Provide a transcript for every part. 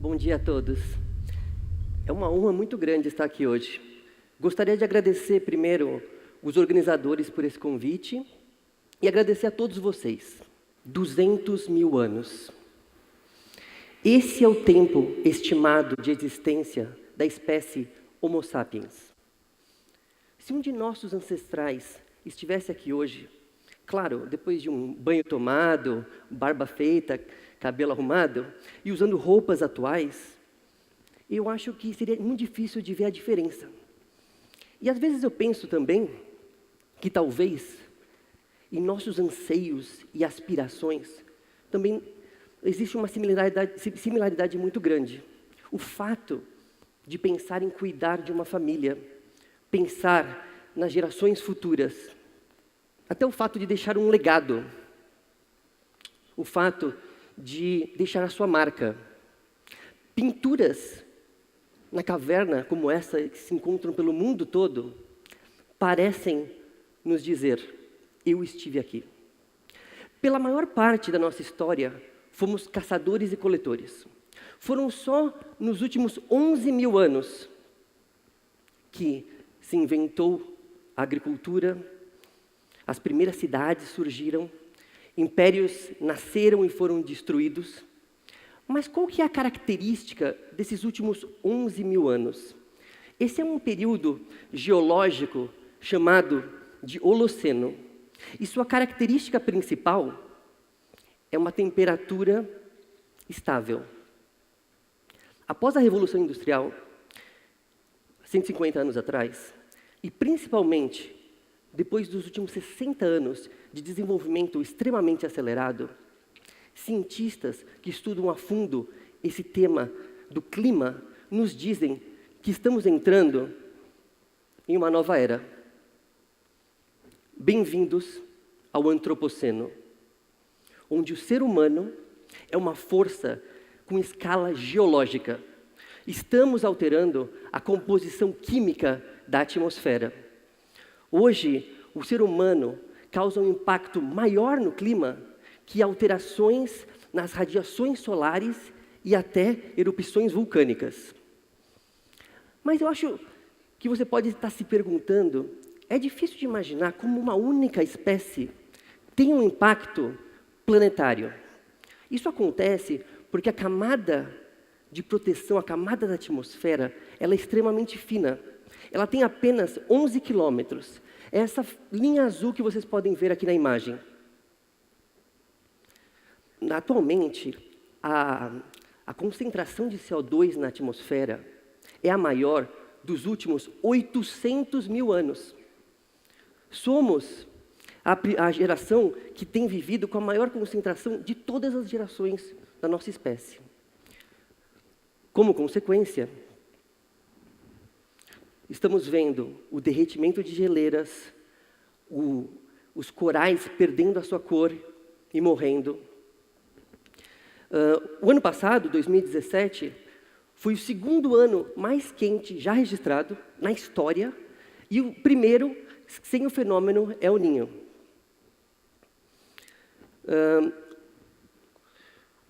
Bom dia a todos. É uma honra muito grande estar aqui hoje. Gostaria de agradecer primeiro os organizadores por esse convite e agradecer a todos vocês. 200 mil anos. Esse é o tempo estimado de existência da espécie Homo sapiens. Se um de nossos ancestrais estivesse aqui hoje, claro, depois de um banho tomado, barba feita, cabelo arrumado e usando roupas atuais, eu acho que seria muito difícil de ver a diferença. E às vezes eu penso também que talvez em nossos anseios e aspirações também existe uma similaridade muito grande. O fato de pensar em cuidar de uma família, pensar nas gerações futuras, até o fato de deixar um legado, o fato de deixar a sua marca. Pinturas na caverna como essa, que se encontram pelo mundo todo, parecem nos dizer: eu estive aqui. Pela maior parte da nossa história, fomos caçadores e coletores. Foram só nos últimos 11 mil anos que se inventou a agricultura, as primeiras cidades surgiram, impérios nasceram e foram destruídos. Mas qual que é a característica desses últimos 11 mil anos? Esse é um período geológico chamado de Holoceno. E sua característica principal é uma temperatura estável. Após a Revolução Industrial, 150 anos atrás, e principalmente depois dos últimos 60 anos de desenvolvimento extremamente acelerado, cientistas que estudam a fundo esse tema do clima nos dizem que estamos entrando em uma nova era. Bem-vindos ao Antropoceno, onde o ser humano é uma força com escala geológica. Estamos alterando a composição química da atmosfera. Hoje, o ser humano causa um impacto maior no clima que alterações nas radiações solares e até erupções vulcânicas. Mas eu acho que você pode estar se perguntando, é difícil de imaginar como uma única espécie tem um impacto planetário. Isso acontece porque a camada de proteção, a camada da atmosfera, ela é extremamente fina. Ela tem apenas 11 quilômetros. É essa linha azul que vocês podem ver aqui na imagem. Atualmente, a concentração de CO2 na atmosfera é a maior dos últimos 800 mil anos. Somos a geração que tem vivido com a maior concentração de todas as gerações da nossa espécie. Como consequência, estamos vendo o derretimento de geleiras, os corais perdendo a sua cor e morrendo. O ano passado, 2017, foi o segundo ano mais quente já registrado na história e o primeiro sem o fenômeno El Niño.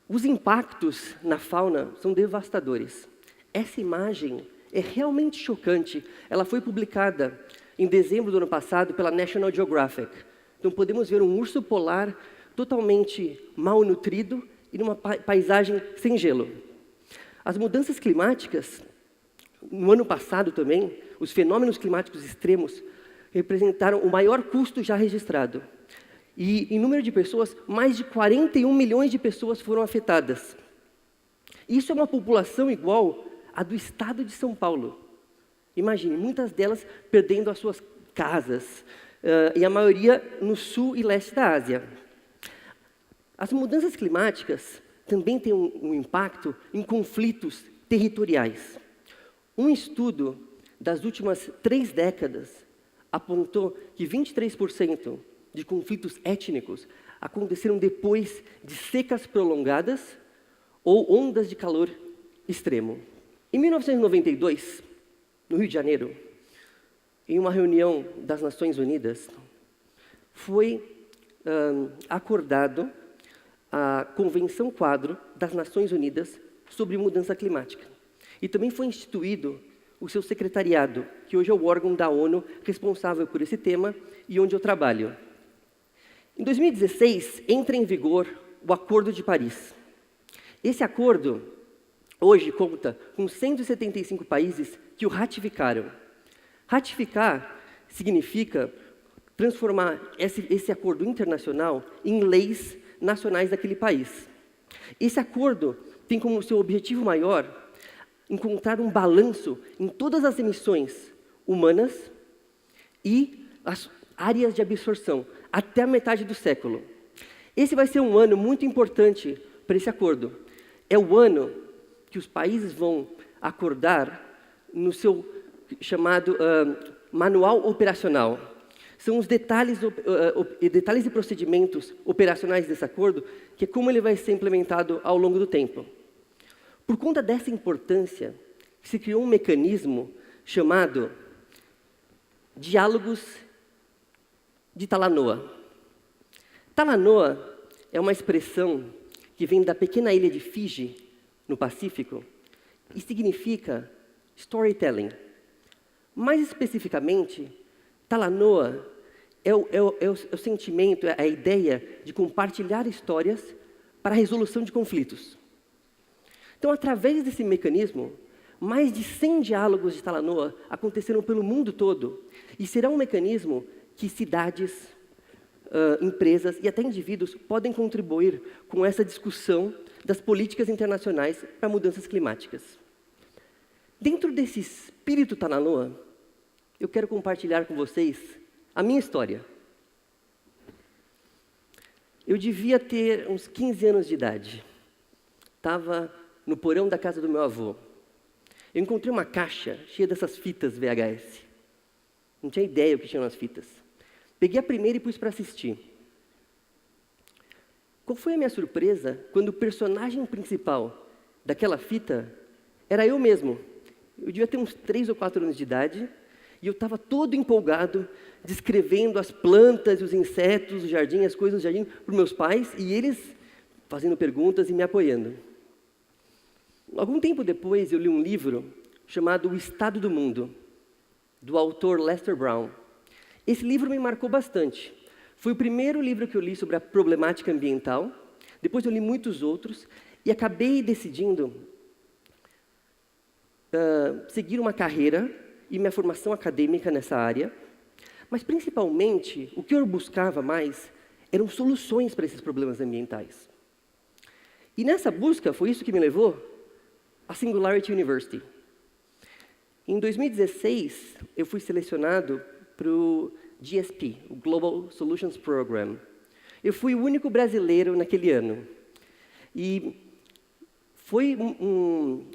Os impactos na fauna são devastadores. Essa imagem é realmente chocante. Ela foi publicada em dezembro do ano passado pela National Geographic. Então podemos ver um urso polar totalmente malnutrido e numa paisagem sem gelo. As mudanças climáticas, no ano passado também, os fenômenos climáticos extremos representaram o maior custo já registrado. E em número de pessoas, mais de 41 milhões de pessoas foram afetadas. Isso é uma população igual à do estado de São Paulo. Imagine, muitas delas perdendo as suas casas, e a maioria no sul e leste da Ásia. As mudanças climáticas também têm um impacto em conflitos territoriais. Um estudo das últimas 3 décadas apontou que 23% de conflitos étnicos aconteceram depois de secas prolongadas ou ondas de calor extremo. Em 1992, no Rio de Janeiro, em uma reunião das Nações Unidas, foi acordado a Convenção Quadro das Nações Unidas sobre mudança climática. E também foi instituído o seu secretariado, que hoje é o órgão da ONU responsável por esse tema e onde eu trabalho. Em 2016, entra em vigor o Acordo de Paris. Esse acordo, hoje, conta com 175 países que o ratificaram. Ratificar significa transformar esse acordo internacional em leis nacionais daquele país. Esse acordo tem como seu objetivo maior encontrar um balanço em todas as emissões humanas e as áreas de absorção, até a metade do século. Esse vai ser um ano muito importante para esse acordo. É o ano que os países vão acordar no seu chamado manual operacional. São os detalhes e procedimentos operacionais desse acordo, que é como ele vai ser implementado ao longo do tempo. Por conta dessa importância, se criou um mecanismo chamado Diálogos de Talanoa. Talanoa é uma expressão que vem da pequena ilha de Fiji, no Pacífico, e significa storytelling. Mais especificamente, Talanoa é o sentimento, é a ideia de compartilhar histórias para a resolução de conflitos. Então, através desse mecanismo, mais de 100 diálogos de Talanoa aconteceram pelo mundo todo, e será um mecanismo que cidades, empresas e até indivíduos podem contribuir com essa discussão das políticas internacionais para mudanças climáticas. Dentro desse espírito Talanoa, eu quero compartilhar com vocês a minha história. Eu devia ter uns 15 anos de idade. Estava no porão da casa do meu avô. Eu encontrei uma caixa cheia dessas fitas VHS. Não tinha ideia o que tinha nas fitas. Peguei a primeira e pus para assistir. Qual foi a minha surpresa quando o personagem principal daquela fita era eu mesmo? Eu devia ter uns 3 ou 4 anos de idade e eu estava todo empolgado, descrevendo as plantas, os insetos, o jardim, as coisas do jardim para os meus pais e eles fazendo perguntas e me apoiando. Algum tempo depois, eu li um livro chamado O Estado do Mundo, do autor Lester Brown. Esse livro me marcou bastante. Foi o primeiro livro que eu li sobre a problemática ambiental. Depois eu li muitos outros e acabei decidindo seguir uma carreira e minha formação acadêmica nessa área. Mas, principalmente, o que eu buscava mais eram soluções para esses problemas ambientais. E nessa busca, foi isso que me levou à Singularity University. Em 2016, eu fui selecionado para o GSP, o Global Solutions Program. Eu fui o único brasileiro naquele ano. E foi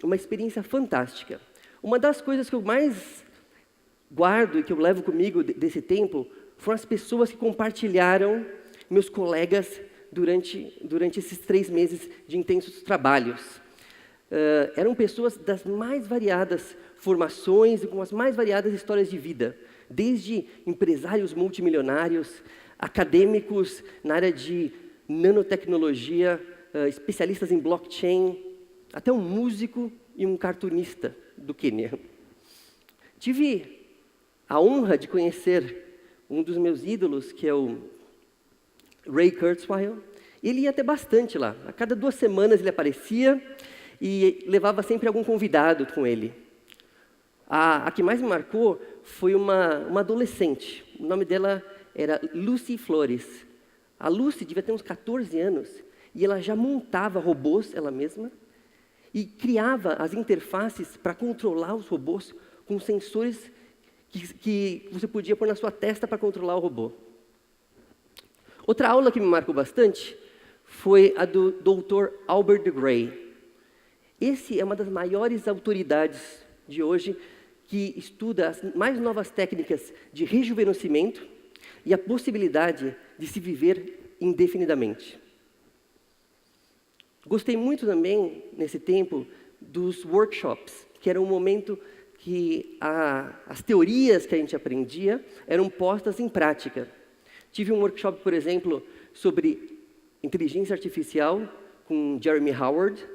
uma experiência fantástica. Uma das coisas que eu mais guardo e que eu levo comigo desse tempo foram as pessoas que compartilharam, meus colegas, durante esses 3 meses de intensos trabalhos. Eram pessoas das mais variadas formações e com as mais variadas histórias de vida, desde empresários multimilionários, acadêmicos na área de nanotecnologia, especialistas em blockchain, até um músico e um cartunista do Quênia. Tive a honra de conhecer um dos meus ídolos, que é o Ray Kurzweil. Ele ia até bastante lá. A cada 2 semanas ele aparecia e levava sempre algum convidado com ele. A que mais me marcou foi uma adolescente. O nome dela era Lucy Flores. A Lucy devia ter uns 14 anos e ela já montava robôs, ela mesma, e criava as interfaces para controlar os robôs com sensores que você podia pôr na sua testa para controlar o robô. Outra aula que me marcou bastante foi a do Dr. Albert de Grey. Esse é uma das maiores autoridades de hoje que estuda as mais novas técnicas de rejuvenescimento e a possibilidade de se viver indefinidamente. Gostei muito também, nesse tempo, dos workshops, que era um momento que as teorias que a gente aprendia eram postas em prática. Tive um workshop, por exemplo, sobre inteligência artificial com Jeremy Howard.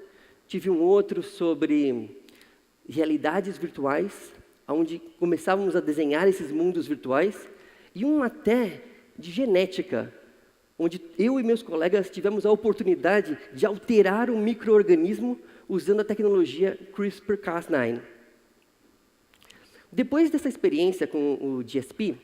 tive um outro sobre realidades virtuais, onde começávamos a desenhar esses mundos virtuais, e um até de genética, onde eu e meus colegas tivemos a oportunidade de alterar um micro-organismo usando a tecnologia CRISPR-Cas9. Depois dessa experiência com o GSP,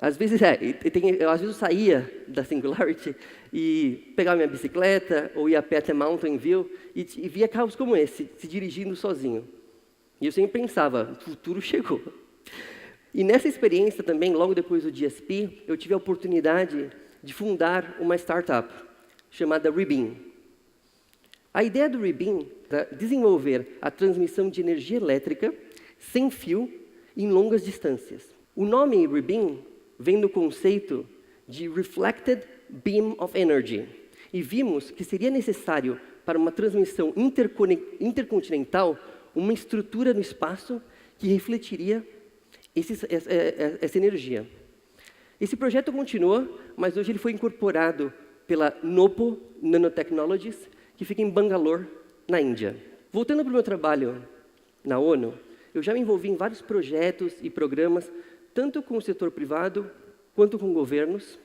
às vezes eu saía da Singularity e pegava minha bicicleta ou ia a pé até Mountain View e via carros como esse, se dirigindo sozinho. E eu sempre pensava, o futuro chegou. E nessa experiência também, logo depois do GSP, eu tive a oportunidade de fundar uma startup chamada Ribbon. A ideia do Ribbon era desenvolver a transmissão de energia elétrica sem fio em longas distâncias. O nome Ribbon vem do conceito de Reflected Beam of Energy. E vimos que seria necessário, para uma transmissão intercontinental, uma estrutura no espaço que refletiria essa energia. Esse projeto continua, mas hoje ele foi incorporado pela Nopo Nanotechnologies, que fica em Bangalore, na Índia. Voltando para o meu trabalho na ONU, eu já me envolvi em vários projetos e programas, tanto com o setor privado quanto com governos.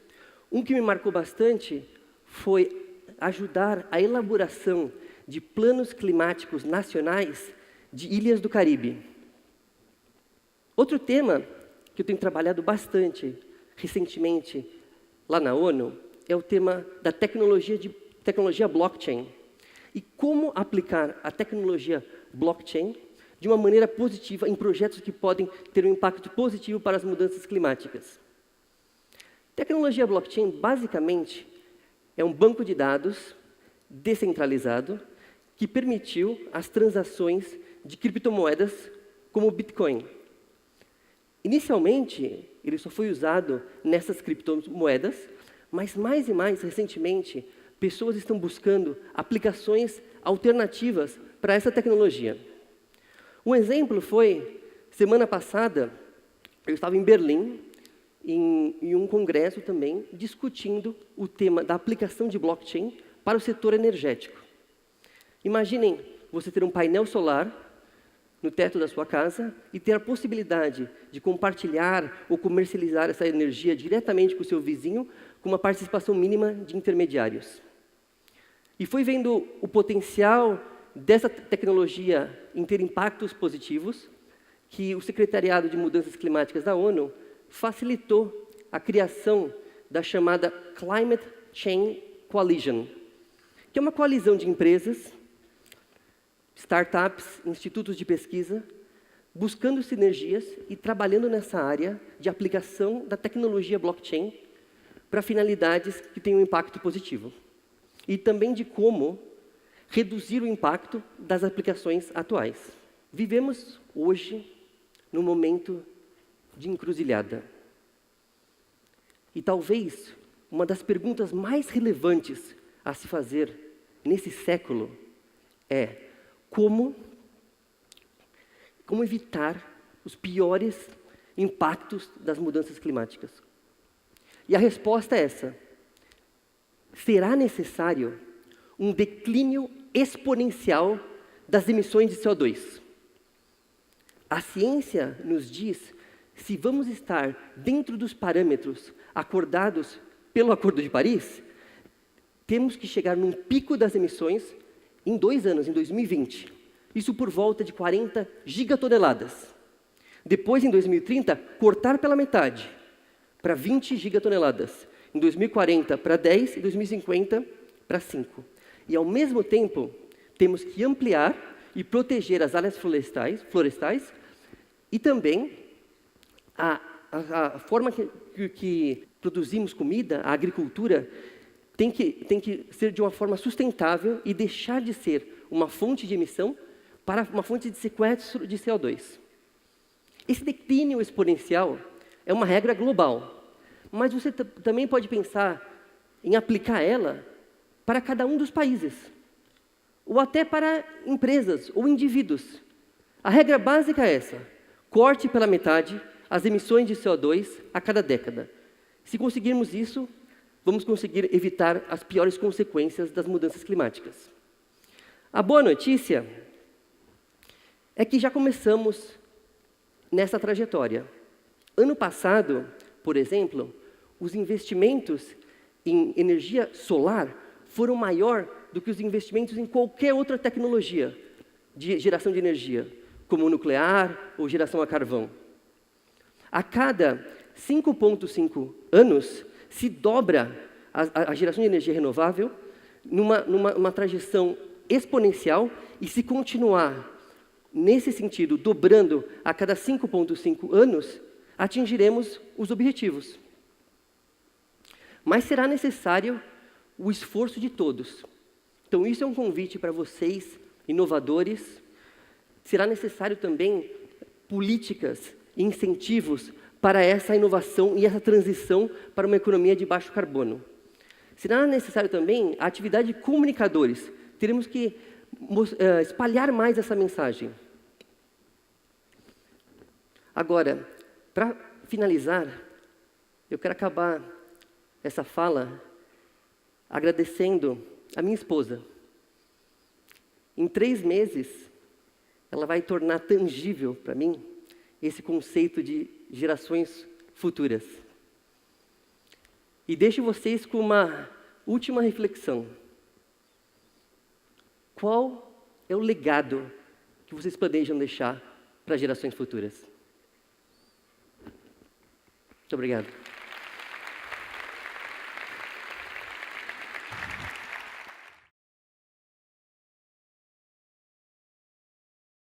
Um que me marcou bastante foi ajudar a elaboração de planos climáticos nacionais de ilhas do Caribe. Outro tema que eu tenho trabalhado bastante recentemente lá na ONU é o tema da tecnologia blockchain e como aplicar a tecnologia blockchain de uma maneira positiva em projetos que podem ter um impacto positivo para as mudanças climáticas. Tecnologia blockchain, basicamente, é um banco de dados descentralizado que permitiu as transações de criptomoedas como o Bitcoin. Inicialmente, ele só foi usado nessas criptomoedas, mas mais e mais recentemente, pessoas estão buscando aplicações alternativas para essa tecnologia. Um exemplo foi, semana passada, eu estava em Berlim, em um congresso também, discutindo o tema da aplicação de blockchain para o setor energético. Imaginem você ter um painel solar no teto da sua casa e ter a possibilidade de compartilhar ou comercializar essa energia diretamente com o seu vizinho, com uma participação mínima de intermediários. E foi vendo o potencial dessa tecnologia em ter impactos positivos que o Secretariado de Mudanças Climáticas da ONU facilitou a criação da chamada Climate Chain Coalition, que é uma coalizão de empresas, startups, institutos de pesquisa, buscando sinergias e trabalhando nessa área de aplicação da tecnologia blockchain para finalidades que tenham um impacto positivo. E também de como reduzir o impacto das aplicações atuais. Vivemos hoje num momento de encruzilhada. E talvez uma das perguntas mais relevantes a se fazer nesse século é como evitar os piores impactos das mudanças climáticas. E a resposta é essa. Será necessário um declínio exponencial das emissões de CO2. A ciência nos diz se vamos estar dentro dos parâmetros acordados pelo Acordo de Paris, temos que chegar num pico das emissões em 2 anos, em 2020. Isso por volta de 40 gigatoneladas. Depois, em 2030, cortar pela metade, para 20 gigatoneladas. Em 2040, para 10, e 2050, para 5. E, ao mesmo tempo, temos que ampliar e proteger as áreas florestais e também a forma que produzimos comida, a agricultura, tem que ser de uma forma sustentável e deixar de ser uma fonte de emissão para uma fonte de sequestro de CO2. Esse declínio exponencial é uma regra global, mas você também pode pensar em aplicar ela para cada um dos países, ou até para empresas ou indivíduos. A regra básica é essa: corte pela metade as emissões de CO2 a cada década. Se conseguirmos isso, vamos conseguir evitar as piores consequências das mudanças climáticas. A boa notícia é que já começamos nessa trajetória. Ano passado, por exemplo, os investimentos em energia solar foram maior do que os investimentos em qualquer outra tecnologia de geração de energia, como nuclear ou geração a carvão. A cada 5,5 anos, se dobra a geração de energia renovável numa trajeção exponencial, e se continuar nesse sentido, dobrando a cada 5,5 anos, atingiremos os objetivos. Mas será necessário o esforço de todos. Então, isso é um convite para vocês, inovadores. Será necessário também políticas e incentivos para essa inovação e essa transição para uma economia de baixo carbono. Será necessário também a atividade de comunicadores. Teremos que espalhar mais essa mensagem. Agora, para finalizar, eu quero acabar essa fala agradecendo a minha esposa. Em 3 meses, ela vai tornar tangível para mim esse conceito de gerações futuras. E deixo vocês com uma última reflexão. Qual é o legado que vocês planejam deixar para gerações futuras? Muito obrigado.